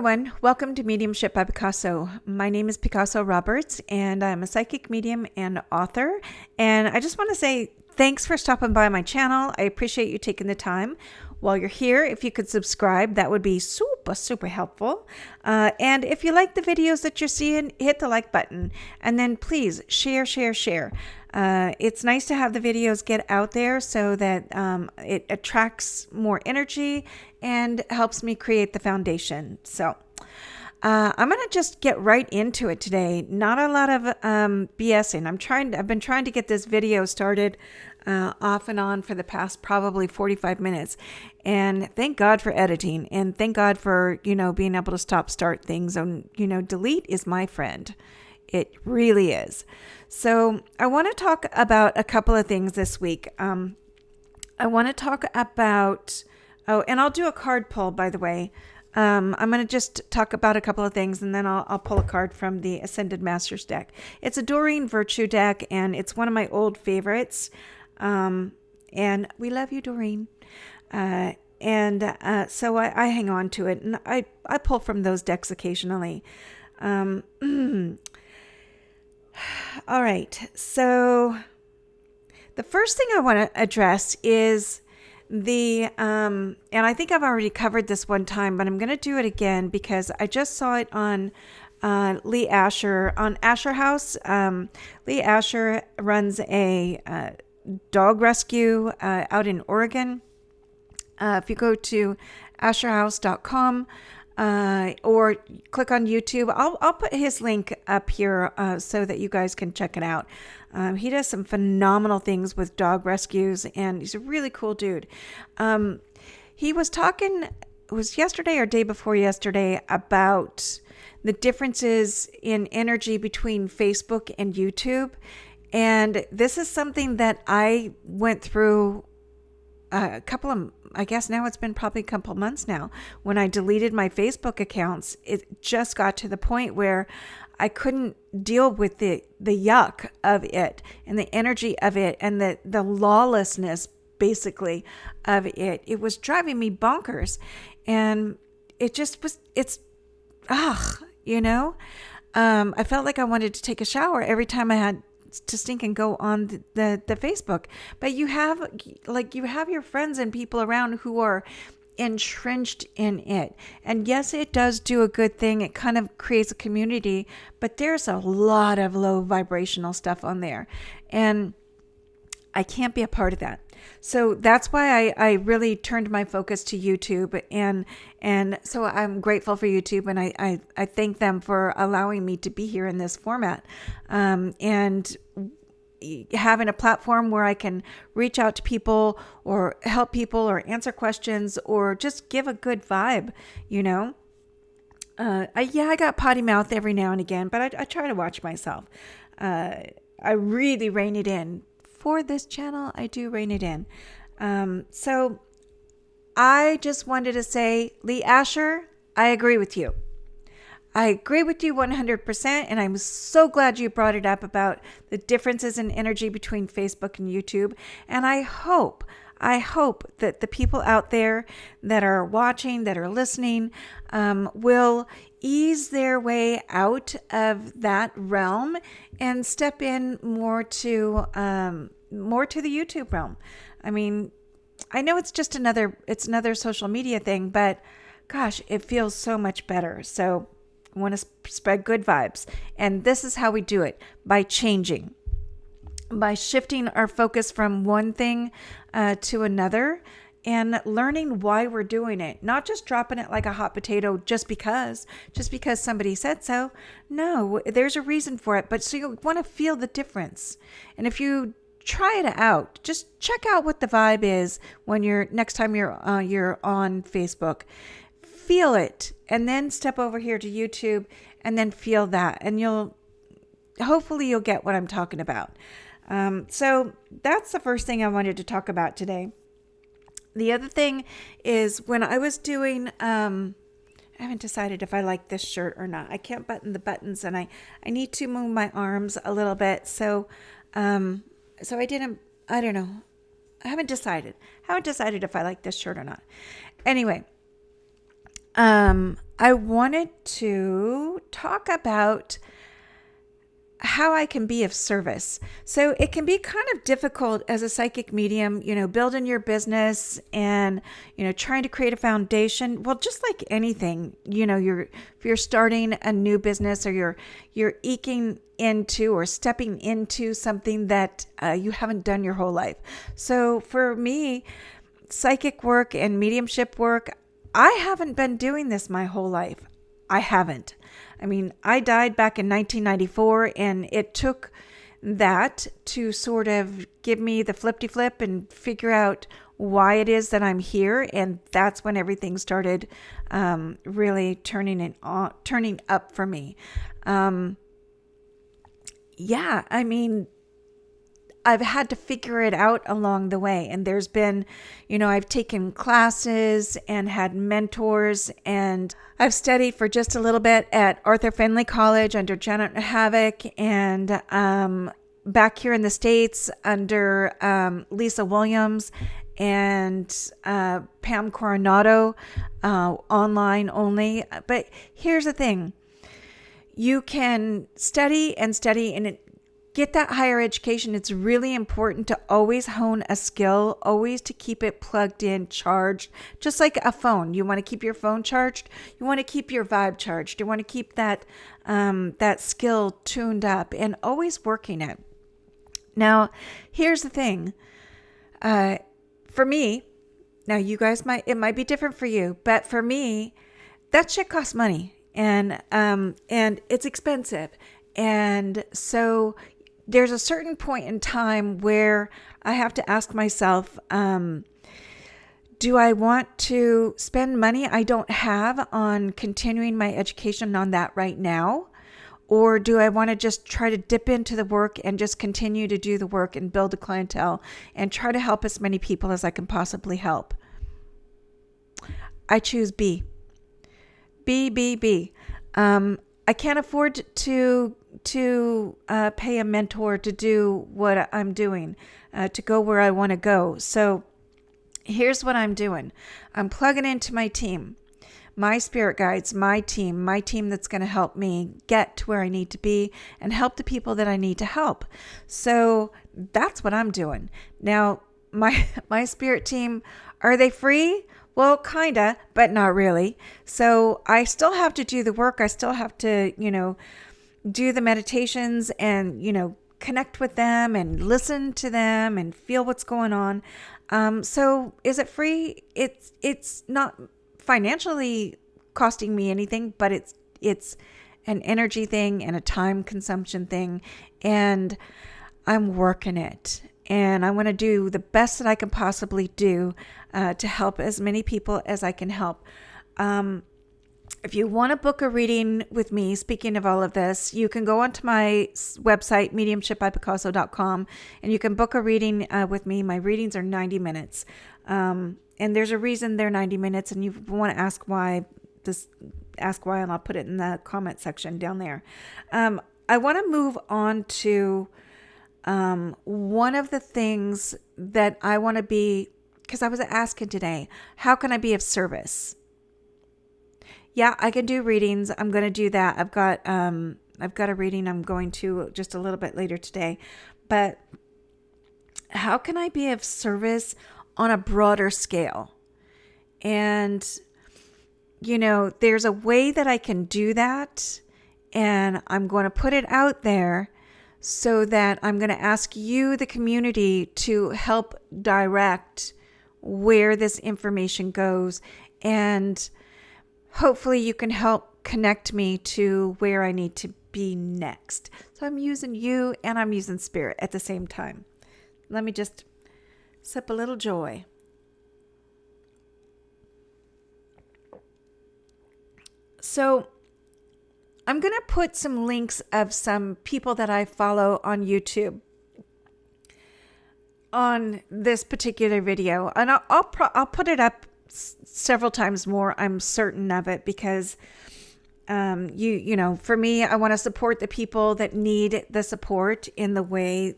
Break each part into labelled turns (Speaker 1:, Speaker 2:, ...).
Speaker 1: everyone. Welcome to Mediumship by Picasso. My name is Picasso Roberts, and I'm a psychic medium and author. And I just want to say thanks for stopping by my channel. I appreciate you taking the time. While you're here, if you could subscribe, that would be super helpful. And if you like the videos that you're seeing, hit the like button. And then please share. It's nice to have the videos get out there so that it attracts more energy and helps me create the foundation. So I'm going to just get right into it today. Not a lot of BSing. I've been trying to get this video started off and on for the past probably 45 minutes. And thank God for editing, and thank God for, being able to start things. And, delete is my friend. It really is. So I want to talk about a couple of things this week. I want to talk about, and I'll do a card pull, by the way. I'm going to just talk about a couple of things, and then I'll pull a card from the Ascended Masters deck. It's a Doreen Virtue deck, and it's one of my old favorites. And we love you, Doreen. So I hang on to it, and I pull from those decks occasionally. All right. So the first thing I want to address is and I think I've already covered this one time, but I'm going to do it again because I just saw it on Lee Asher on Asher House. Lee Asher runs a dog rescue out in Oregon. If you go to asherhouse.com or click on YouTube, I'll put his link up here so that you guys can check it out. He does some phenomenal things with dog rescues, and he's a really cool dude. He was talking, it was yesterday or day before yesterday, about the differences in energy between Facebook and YouTube. And this is something that I went through a couple of, I guess now it's been probably a couple of months now. When I deleted my Facebook accounts, it just got to the point where I couldn't deal with the yuck of it and the energy of it and the lawlessness, basically, of it. It was driving me bonkers. And it just was, I felt like I wanted to take a shower every time I had to stink and go on the Facebook. But you have your friends and people around who are entrenched in it. And yes, it does do a good thing. It kind of creates a community, but there's a lot of low vibrational stuff on there. And I can't be a part of that. So that's why I really turned my focus to YouTube, and so I'm grateful for YouTube, and I thank them for allowing me to be here in this format, and having a platform where I can reach out to people or help people or answer questions or just give a good vibe, I got potty mouth every now and again, but I try to watch myself. I really rein it in. For this channel, I do rein it in. So I just wanted to say, Lee Asher, I agree with you. I agree with you 100%. And I'm so glad you brought it up about the differences in energy between Facebook and YouTube. And I hope that the people out there that are watching, that are listening, will ease their way out of that realm and step in more to the YouTube realm. I mean, I know it's just another social media thing, but gosh, it feels so much better. So I want to spread good vibes. And this is how we do it, by changing, by shifting our focus from one thing to another, and learning why we're doing it. Not just dropping it like a hot potato just because somebody said so. No, there's a reason for it. But so you want to feel the difference. And if you try it out, just check out what the vibe is when next time you're on Facebook. Feel it, and then step over here to YouTube and then feel that, and hopefully you'll get what I'm talking about. So that's the first thing I wanted to talk about today. The other thing is, when I was doing, I haven't decided if I like this shirt or not. I can't button the buttons, and I need to move my arms a little bit. So I don't know. I haven't decided if I like this shirt or not. Anyway, I wanted to talk about how I can be of service. So it can be kind of difficult as a psychic medium, building your business and, trying to create a foundation. Well, just like anything, if you're starting a new business, or you're eking into or stepping into something that you haven't done your whole life. So for me, psychic work and mediumship work, I haven't been doing this my whole life. I haven't. I mean, I died back in 1994, and it took that to sort of give me the flippity flip and figure out why it is that I'm here. And that's when everything started really turning up for me. I mean, I've had to figure it out along the way. And there's been, I've taken classes and had mentors, and I've studied for just a little bit at Arthur Findlay College under Janet Havoc, and back here in the States under Lisa Williams and Pam Coronado, online only. But here's the thing. You can study and get that higher education. It's really important to always hone a skill, always to keep it plugged in, charged, just like a phone. You want to keep your phone charged. You want to keep your vibe charged. You want to keep that skill tuned up and always working it. Now, here's the thing. For me, now you guys it might be different for you, but for me, that shit costs money, and it's expensive. And so there's a certain point in time where I have to ask myself, do I want to spend money I don't have on continuing my education on that right now? Or do I want to just try to dip into the work and just continue to do the work and build a clientele and try to help as many people as I can possibly help? I choose B. I can't afford to pay a mentor to do what I'm doing, to go where I want to go. So here's what I'm doing. I'm plugging into my team, my spirit guides, my team that's going to help me get to where I need to be and help the people that I need to help. So that's what I'm doing. Now, my spirit team, are they free? Well, kinda, but not really. So I still have to do the work. I still have to, do the meditations and, connect with them and listen to them and feel what's going on. So is it free? It's not financially costing me anything, but it's an energy thing and a time consumption thing. And I'm working it. And I want to do the best that I can possibly do to help as many people as I can help. If you want to book a reading with me, speaking of all of this, you can go onto my website, mediumshipbypicasso.com, and you can book a reading with me. My readings are 90 minutes. And there's a reason they're 90 minutes, and you want to ask why, and I'll put it in the comment section down there. I want to move on to one of the things that I want to be, because I was asking today, how can I be of service? Yeah, I can do readings. I'm going to do that. I've got a reading I'm going to just a little bit later today. But how can I be of service on a broader scale? And, there's a way that I can do that. And I'm going to put it out there so that I'm going to ask you, the community, to help direct where this information goes. And hopefully you can help connect me to where I need to be next. So I'm using you and I'm using spirit at the same time. Let me just sip a little joy. So I'm going to put some links of some people that I follow on YouTube on this particular video. And I'll put it up several times more. I'm certain of it, because for me, I want to support the people that need the support in the way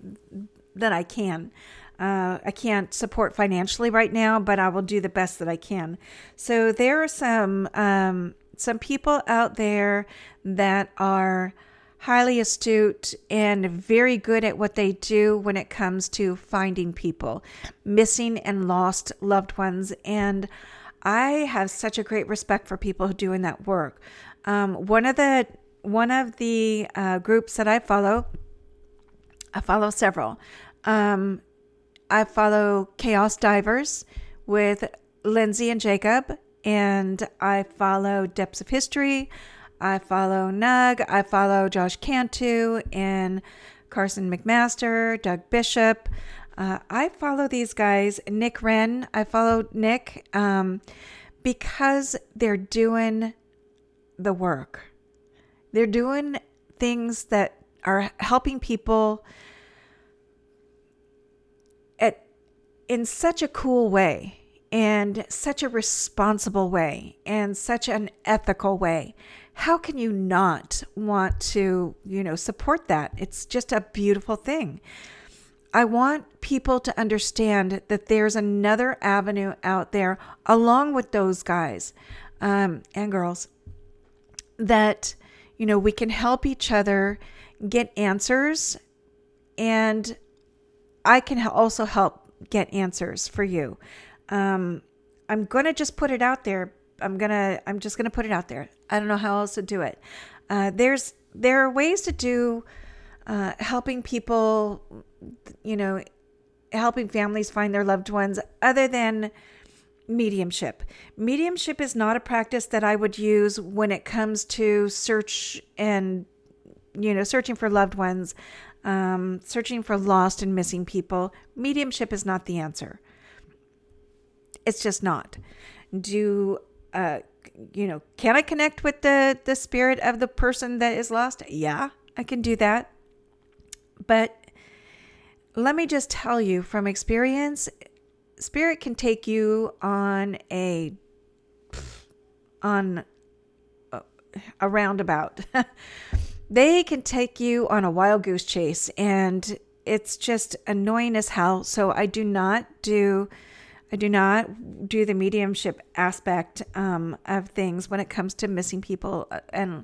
Speaker 1: that I can. I can't support financially right now, but I will do the best that I can. So there are some people out there that are highly astute and very good at what they do when it comes to finding people, missing and lost loved ones. And I have such a great respect for people who are doing that work. One of the groups that I follow several. I follow Chaos Divers with Lindsay and Jacob, and I follow Depths of History. I follow Nug. I follow Josh Cantu and Carson McMaster, Doug Bishop. I follow these guys. Nick Wren. I follow Nick because they're doing the work. They're doing things that are helping people in such a cool way, and such a responsible way, and such an ethical way. How can you not want to, support that? It's just a beautiful thing. I want people to understand that there's another avenue out there along with those guys and girls that, we can help each other get answers, and I can also help get answers for you. I'm going to just put it out there. I'm just going to put it out there. I don't know how else to do it. There are ways to do helping people, helping families find their loved ones other than mediumship. Mediumship is not a practice that I would use when it comes to search and, searching for loved ones, searching for lost and missing people. Mediumship is not the answer. It's just not. Can I connect with the spirit of the person that is lost? Yeah, I can do that. But let me just tell you from experience, spirit can take you on a roundabout. They can take you on a wild goose chase, and it's just annoying as hell. So I do not do the mediumship aspect of things when it comes to missing people and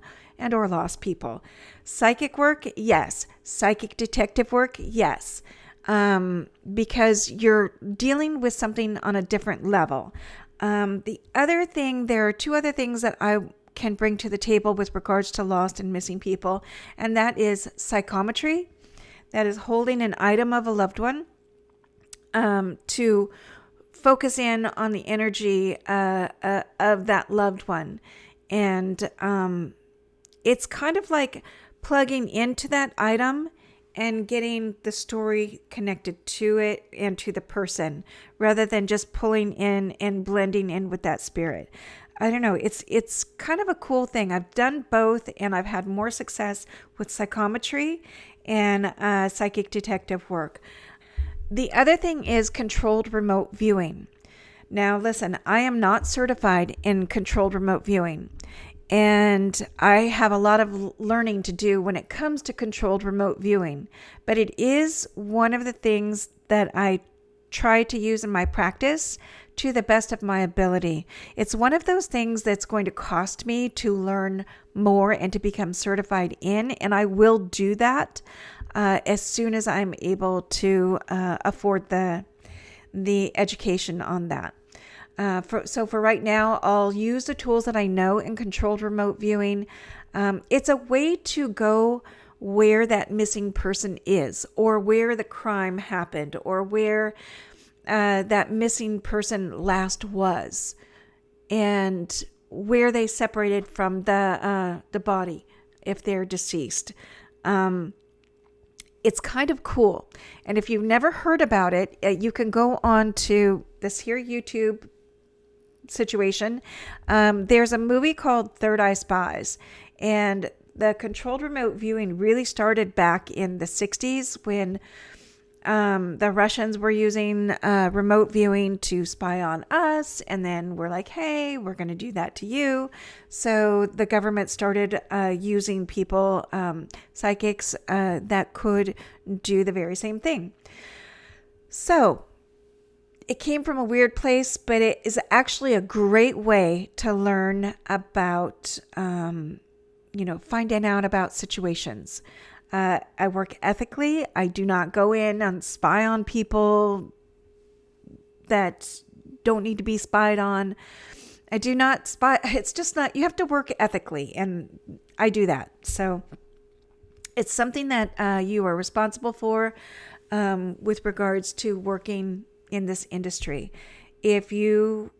Speaker 1: or lost people. Psychic work, yes. Psychic detective work, yes. Because you're dealing with something on a different level. The other thing, there are two other things that I can bring to the table with regards to lost and missing people, and that is psychometry. That is holding an item of a loved one to focus in on the energy of that loved one. And it's kind of like plugging into that item and getting the story connected to it and to the person, rather than just pulling in and blending in with that spirit. I don't know. It's kind of a cool thing. I've done both, and I've had more success with psychometry and psychic detective work. The other thing is controlled remote viewing. Now, listen, I am not certified in controlled remote viewing, and I have a lot of learning to do when it comes to controlled remote viewing, but it is one of the things that I try to use in my practice to the best of my ability. It's one of those things that's going to cost me to learn more and to become certified in, and I will do that as soon as I'm able to afford the education on that. For right now, I'll use the tools that I know in controlled remote viewing. It's a way to go where that missing person is, or where the crime happened, or where that missing person last was, and where they separated from the body if they're deceased. It's kind of cool. And if you've never heard about it, you can go on to this here YouTube situation. There's a movie called Third Eye Spies, and the controlled remote viewing really started back in the 60s when the Russians were using remote viewing to spy on us, and then we're like, hey, we're going to do that to you. So the government started using people, psychics, that could do the very same thing. So it came from a weird place, but it is actually a great way to learn about, finding out about situations. I work ethically. I do not go in and spy on people that don't need to be spied on. I do not spy. It's just not, you have to work ethically, and I do that. So it's something that you are responsible for with regards to working in this industry. If you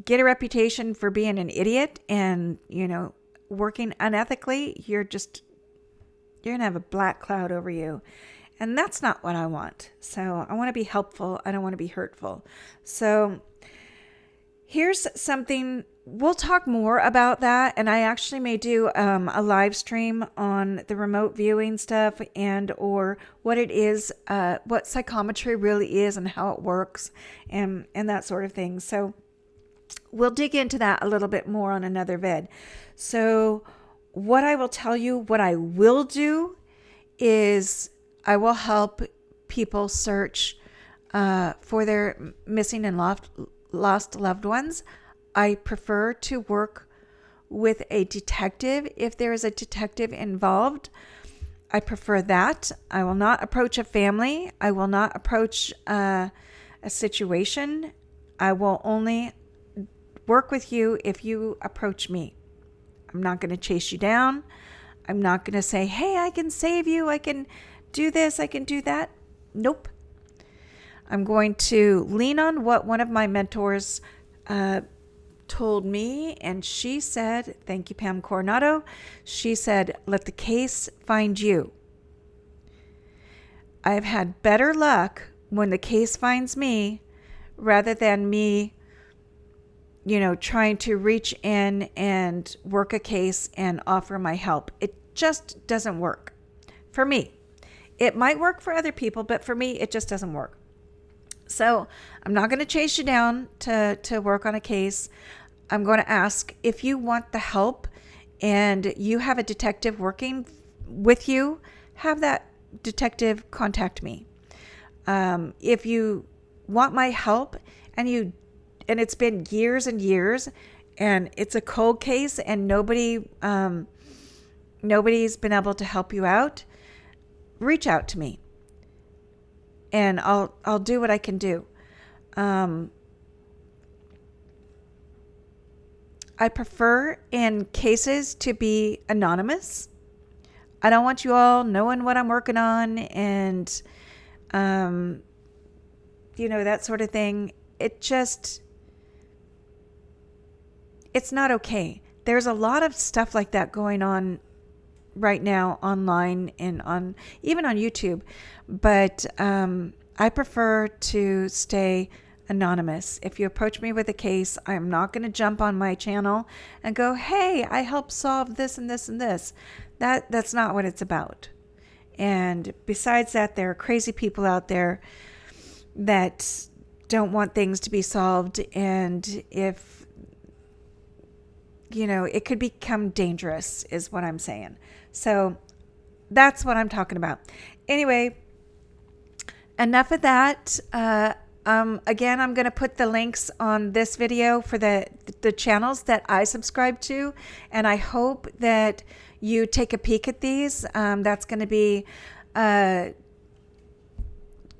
Speaker 1: get a reputation for being an idiot and, working unethically, you're going to have a black cloud over you. And that's not what I want. So I want to be helpful. I don't want to be hurtful. So here's something, we'll talk more about that. And I actually may do a live stream on the remote viewing stuff and or what it is, what psychometry really is and how it works and that sort of thing. So we'll dig into that a little bit more on another vid. So what I will tell you, what I will do is I will help people search for their missing and lost loved ones. I prefer to work with a detective if there is a detective involved. I prefer that. I will not approach a family. I will not approach a situation. I will only work with you if you approach me. I'm not going to chase you down. I'm not going to say, hey, I can save you. I can do this. I can do that. Nope. I'm going to lean on what one of my mentors told me. And she said, thank you, Pam Coronado. She said, let the case find you. I've had better luck when the case finds me rather than me trying to reach in and work a case and offer my help. It just doesn't work for me. It might work for other people, but for me, it just doesn't work. So I'm not going to chase you down to work on a case. I'm going to ask if you want the help and you have a detective working with you, have that detective contact me. If you want my help and it's been years and years and it's a cold case and nobody's been able to help you out, reach out to me and I'll do what I can do. I prefer in cases to be anonymous. I don't want you all knowing what I'm working on and, that sort of thing. It's not okay. There's a lot of stuff like that going on right now online and even on YouTube. But I prefer to stay anonymous. If you approach me with a case, I'm not going to jump on my channel and go, hey, I helped solve this and this and this. That's not what it's about. And besides that, there are crazy people out there that don't want things to be solved. And if it could become dangerous is what I'm saying. So that's what I'm talking about. Anyway, enough of that. Again, I'm going to put the links on this video for the channels that I subscribe to. And I hope that you take a peek at these. That's going to be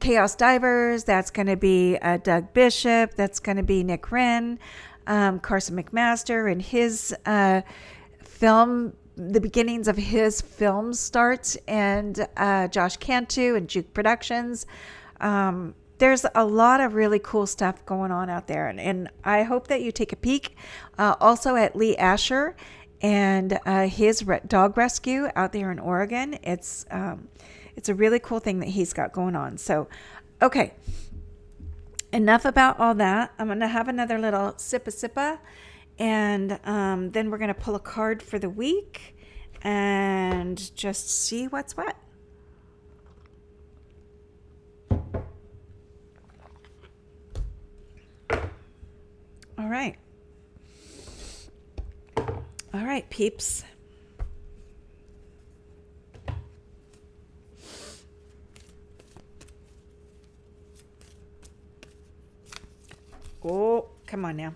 Speaker 1: Chaos Divers. That's going to be Doug Bishop. That's going to be Nick Wren. Carson McMaster and his film, the beginnings of his film starts, and Josh Cantu and Juke Productions. There's a lot of really cool stuff going on out there, and I hope that you take a peek. Also at Lee Asher and his dog rescue out there in Oregon. It's a really cool thing that he's got going on. So, okay. Enough about all that. I'm going to have another little sippa, and then we're going to pull a card for the week and just see what's what. All right. All right, peeps. Oh, come on now.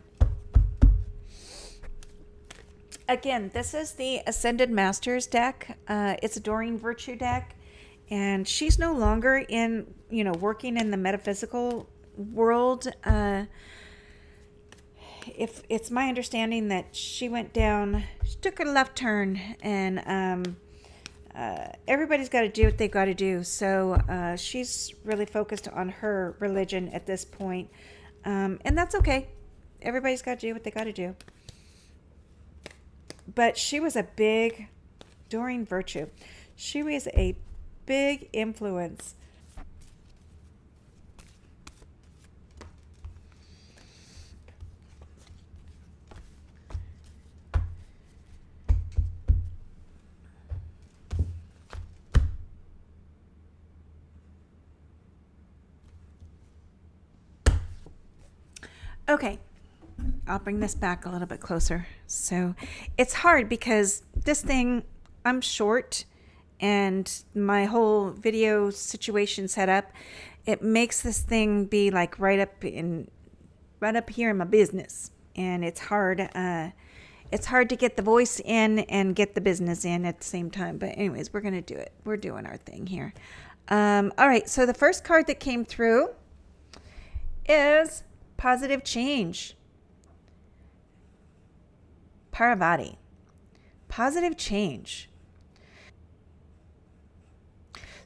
Speaker 1: Again, this is the Ascended Masters deck. It's a Doreen Virtue deck, and she's no longer in, working in the metaphysical world. If it's my understanding that she went down, she took a left turn, and everybody's got to do what they got to do. So she's really focused on her religion at this point, and that's okay. Everybody's got to do what they got to do. But she was a big, Doreen Virtue, she was a big influence. Okay, I'll bring this back a little bit closer. So it's hard because this thing, I'm short, and my whole video situation set up, it makes this thing be like right up here in my business, and it's hard. It's hard to get the voice in and get the business in at the same time. But anyways, we're gonna do it. We're doing our thing here. All right. So the first card that came through is Positive Change. Parvati. Positive change.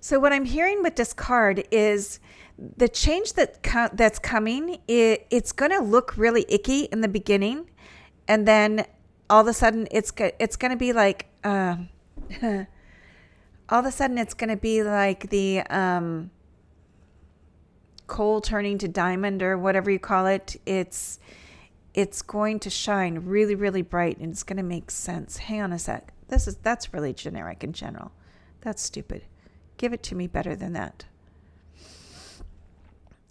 Speaker 1: So what I'm hearing with this card is the change that's coming, it's going to look really icky in the beginning, and then all of a sudden it's going to be like all of a sudden it's going to be like the coal turning to diamond, or whatever you call it. It's going to shine really, really bright, and it's going to make sense. Hang on a sec. That's really generic in general. That's stupid. Give it to me better than that.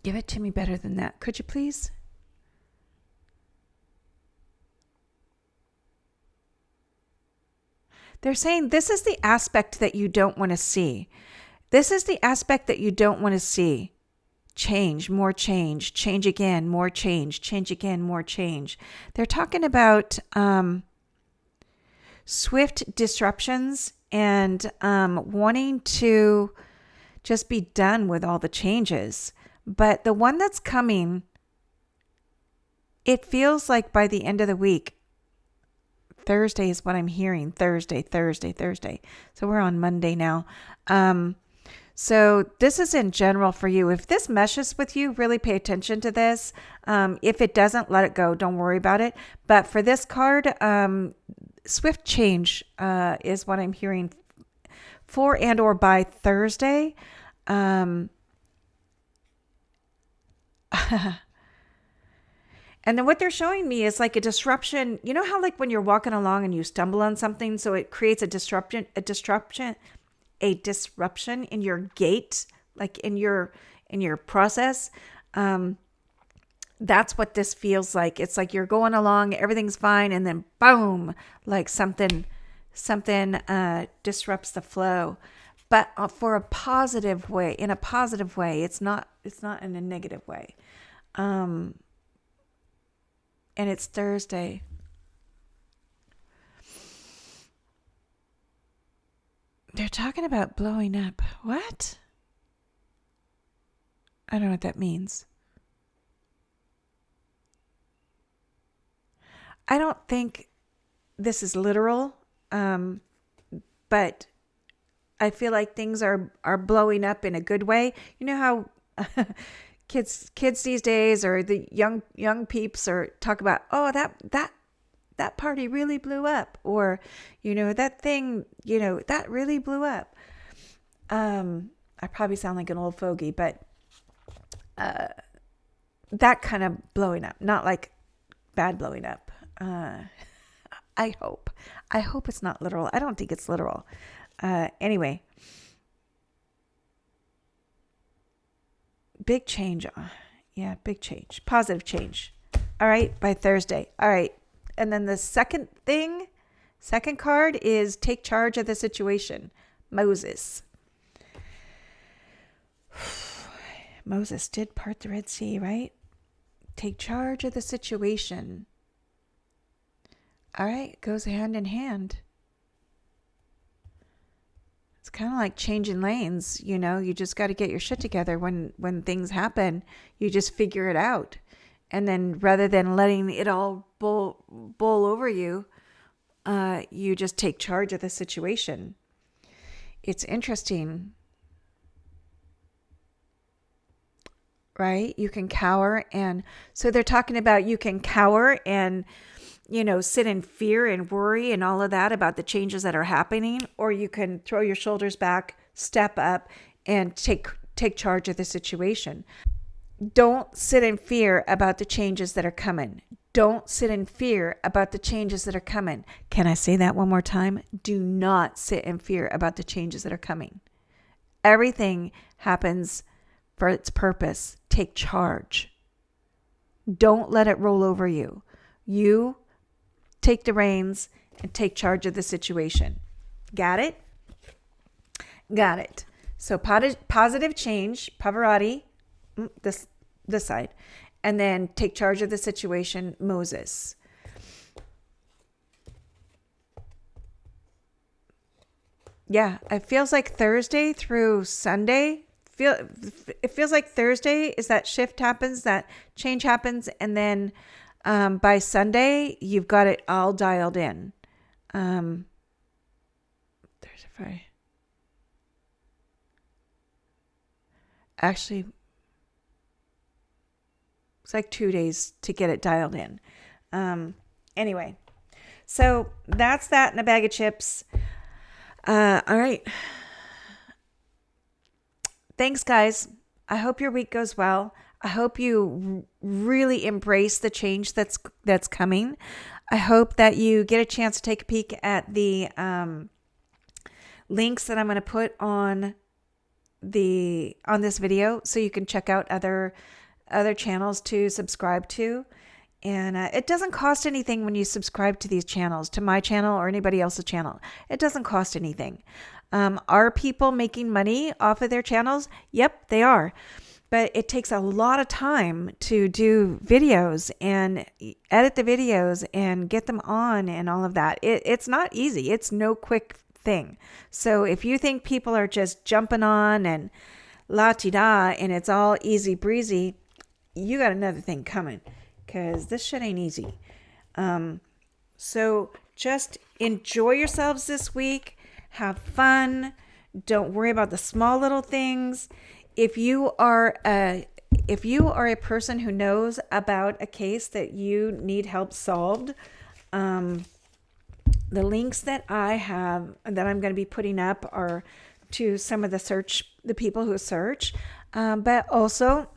Speaker 1: Give it to me better than that. Could you please? They're saying this is the aspect that you don't want to see. This is the aspect that you don't want to see. Change, more change, change again, more change again, more change. They're talking about swift disruptions and wanting to just be done with all the changes. But the one that's coming, it feels like by the end of the week, Thursday is what I'm hearing. Thursday. So we're on Monday now. So this is in general for you. If this meshes with you, really pay attention to this. If it doesn't, let it go. Don't worry about it. But for this card, swift change is what I'm hearing for and or by Thursday. And then what they're showing me is like a disruption. You know how like when you're walking along and you stumble on something, so it creates a disruption in your gait, like in your process. That's what this feels like. It's like you're going along, everything's fine, and then boom, like something disrupts the flow, but for a positive way. In a positive way. It's not in a negative way. And it's Thursday. They're talking about blowing up. What? I don't know what that means. I don't think this is literal, but I feel like things are blowing up in a good way. You know how kids these days, or the young peeps, are talk about, oh, that party really blew up, or that thing, that really blew up. I probably sound like an old fogey, but that kind of blowing up, not like bad blowing up. I hope it's not literal. I don't think it's literal. Anyway, big change. Yeah, big change, positive change. All right, by Thursday. All right. And then the second card is take charge of the situation. Moses. Moses did part the Red Sea, right? Take charge of the situation. All right, it goes hand in hand. It's kind of like changing lanes, you just got to get your shit together when things happen. You just figure it out. And then rather than letting it all bowl over you, you just take charge of the situation. It's interesting, right? You can cower. And so they're talking about you can cower and, sit in fear and worry and all of that about the changes that are happening, or you can throw your shoulders back, step up, and take charge of the situation. Don't sit in fear about the changes that are coming. Don't sit in fear about the changes that are coming. Can I say that one more time? Do not sit in fear about the changes that are coming. Everything happens for its purpose. Take charge. Don't let it roll over you. You take the reins and take charge of the situation. Got it? Got it. So positive change, Pavarotti, this side, and then take charge of the situation, Moses. Yeah, it feels like Thursday through Sunday. It feels like Thursday is that shift happens, that change happens, and then by Sunday you've got it all dialed in. Thursday, Friday. Actually, it's like 2 days to get it dialed in. Anyway, so that's that in a bag of chips. All right. Thanks, guys. I hope your week goes well. I hope you really embrace the change that's coming. I hope that you get a chance to take a peek at the links that I'm going to put on this video, so you can check out other channels to subscribe to. And it doesn't cost anything when you subscribe to these channels, to my channel or anybody else's channel. It doesn't cost anything. Are people making money off of their channels? Yep, they are. But it takes a lot of time to do videos and edit the videos and get them on and all of that. It's not easy. It's no quick thing. So if you think people are just jumping on and la-ti-da and it's all easy breezy, you got another thing coming, because this shit ain't easy. So just enjoy yourselves this week. Have fun. Don't worry about the small little things. If you are a person who knows about a case that you need help solved, the links that I have that I'm going to be putting up are to some of the people who search, but also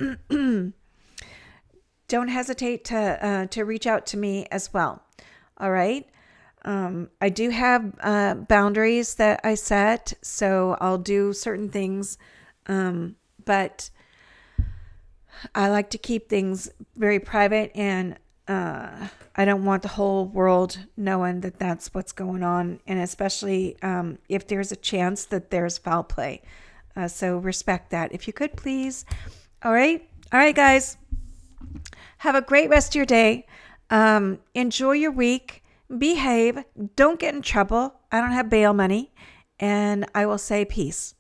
Speaker 1: don't hesitate to reach out to me as well. All right. I do have boundaries that I set, so I'll do certain things, but I like to keep things very private, and I don't want the whole world knowing that that's what's going on, and especially if there's a chance that there's foul play. So respect that, if you could, please. All right, guys. Have a great rest of your day. Enjoy your week. Behave. Don't get in trouble. I don't have bail money. And I will say peace.